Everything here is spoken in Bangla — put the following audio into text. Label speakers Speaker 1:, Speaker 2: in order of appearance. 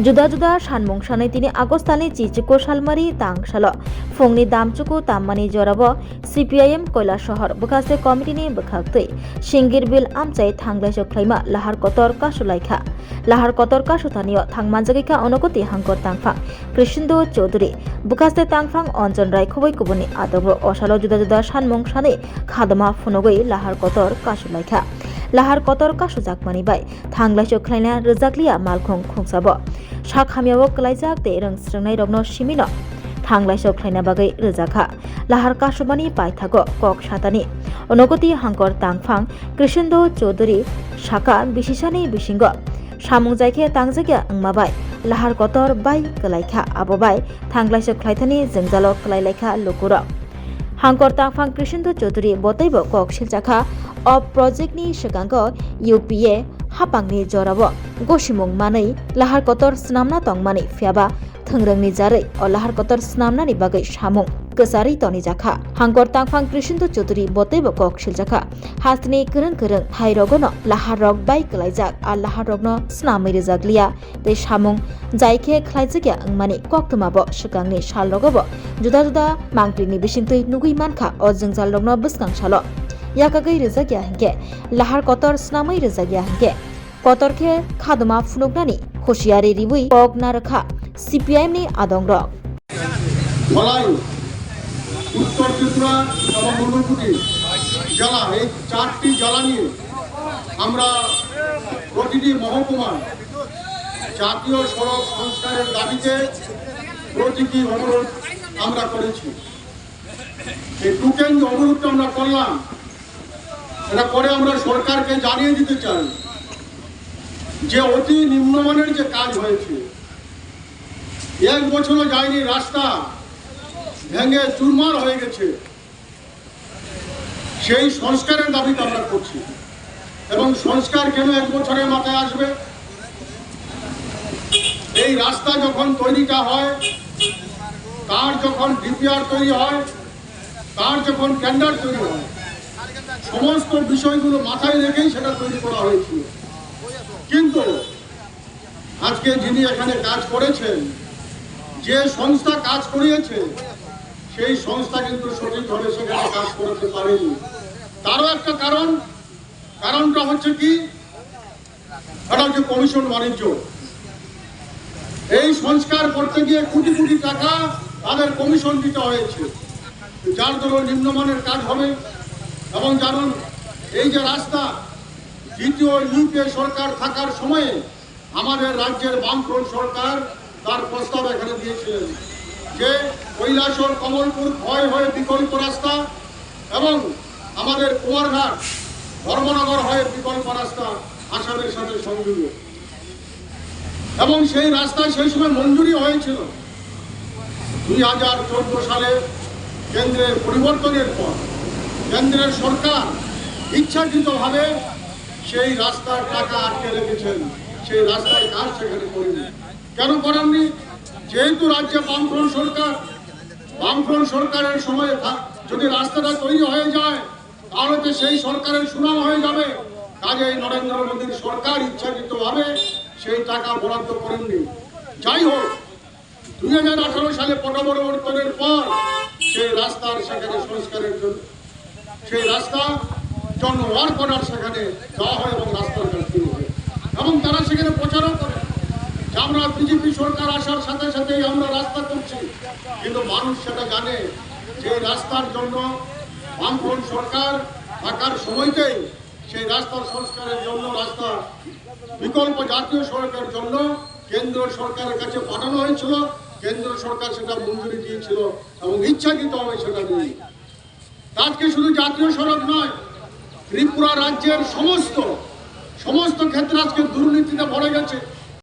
Speaker 1: जुदा-जुदा सानमung सानै tini Agostani Chichiko Salmari Tangsalo Fungni Damchuku Tammani Jorabo CPIM Koila Shahar Bukase Committee Bukaktui Shingir Bil Amchai Thanglai Klaima Lahar Kotor Kasulaikha Lahar Kotor Kasutanio Thangmanjagika Onokoti Hangkor Tangfang Krishindo Chaudhuri Bukase Tangfang Onjon Rai Khoboi Kubuni Adobro Osalo Juda-juda Sanmung Sane Khadama Funogoi Lahar Kotor Kasulaikha Lahar Kotor Kasujakmani Bai Thanglai Klaina Rejaklia Malkhong Khungsabo Shakhamiawo Klaijak Te Rang Srangnai Rogno Shimino Thanglai Klaina Bagai Rejaka Lahar Kasubani Paithago Kok Shatani Onogoti Hangkor Tangfang Krishindo Chaudhuri Shaka Bishisani Bishingo Samung Jaike Tangjagya Angmabai Lahar Kotor Bai Kalaikha Abobai Thanglai Klaithani Jengjalo Klailaikha Lokuro Hangkor Tangfang Krishindo Chaudhuri Botaibo Kok Shiljaka of project ni segango UPA hapangni jorabo gosimung manai lahar kotor snamna tongmani fiaba thangrangni jarai o lahar kotor snamna ni bagai samung kesari toni jakha hangkor tangfang Krishindo Chaudhuri botaibo kok siljaka hastni kereng hairogono lahar rok bai klaijak a lahar rokno snamai rejaklia te samung jaike khlaijagya angmani koktumabo sekangni salrogobo juda-juda mangpini bisingtui nugui mankha o jengjal rokno bwskang salo Yakagai Rizagya Hingke Lahar Kotor Snamai Rizagya Hingke Kotor ke Khaduma Funugnani Khoshiari Ribui Pok Narakha CPIM ni Adongrok
Speaker 2: Malay Uttor Tripura এবং মনুপুটি জেলা এই চারটি জেলা নিয়ে আমরা প্রতিটি মহকুমা জাতীয় সড়ক সংস্কারের দাবিতে প্রতীকী অবরোধ আমরা করেছি এই টুকেন অবরোধটা আমরা করলাম এটা করে আমরা সরকারকে জানিয়ে দিতে চাই যে অতি নিম্নমানের যে কাজ হয়েছে এক বছরও যায়নি রাস্তা ভেঙে চুরমার হয়ে গেছে সেই সংস্কারের দাবিটা আমরা করছি এবং সংস্কার কেন এক বছরের মাথায় আসবে এই রাস্তা যখন তৈরিটা হয় তার যখন ডিপিআর তৈরি হয় তার যখন টেন্ডার তৈরি হয় সমস্ত বিষয়গুলো মাথায় রেখেই সেটা তৈরি করা হয়েছিল কিন্তু আজকে যিনি এখানে কাজ করেছেন যে সংস্থা কাজ করিয়েছে সেই সংস্থা কিন্তু সঠিকভাবে সেখানে কাজ করতে পারেনি তারও একটা কারণটা হচ্ছে কি এটা হচ্ছে কমিশন বাণিজ্য এই সংস্কার করতে গিয়ে কোটি কোটি টাকা তাদের কমিশন দিতে হয়েছে যার দরুন নিম্নমানের কাজ হবে এবং জানুন এই যে রাস্তা দ্বিতীয় ইউপিএ সরকার থাকার সময়ে আমাদের রাজ্যের বামফ্রন্ট সরকার তার প্রস্তাব এখানে দিয়েছিলেন যে কৈলাসহর কমলপুর ক্ষয় হয়ে বিকল্প রাস্তা এবং আমাদের কুমারঘাট ধর্মনগর হয়ে বিকল্প রাস্তা আসামের সাথে সংযুক্ত এবং সেই রাস্তা সেই সময় মঞ্জুরি হয়েছিল 2014 সালে কেন্দ্রের পরিবর্তনের পর কেন্দ্রের সরকার ইচ্ছাকৃতভাবে সেই রাস্তার টাকা আটকে রেখেছেন সেই রাস্তার কাজ সেখানে করেনি কেন করেননি যেহেতু রাজ্যে বামফ্রন্ট সরকারের সময় যদি রাস্তাটা তৈরি হয়ে যায় তাহলে তো সেই সরকারের সুনাম হয়ে যাবে কাজেই নরেন্দ্র মোদীর সরকার ইচ্ছাকৃতভাবে সেই টাকা বরাদ্দ করেননি যাই হোক 2018 সালে পরিবর্তনের পর সেই রাস্তার সেখানে সংস্কারের জন্য সেই রাস্তা জন্য ওয়ার্ক অর্ডার সেখানে দেওয়া হয় এবং রাস্তার কাজ শুরু হয় এবং তারা সেখানে প্রচারও করে যে আমরা বিজেপি সরকার আসার সাথে সাথেই আমরা রাস্তা করছি কিন্তু মানুষ সেটা জানে যে রাস্তার জন্য বামফ্রন্ট সরকার থাকার সময়তেই সেই রাস্তার সংস্কারের জন্য রাস্তা বিকল্প জাতীয় সড়কের জন্য কেন্দ্র সরকারের কাছে পাঠানো হয়েছিল কেন্দ্র সরকার সেটা মঞ্জুরি দিয়েছিল এবং ইচ্ছাকৃতভাবে সেটা নেই আজকে শুধু জাতীয় সড়ক নয় ত্রিপুরা রাজ্যের সমস্ত ক্ষেত্রে আজকে দুর্নীতিতে ভরে গেছে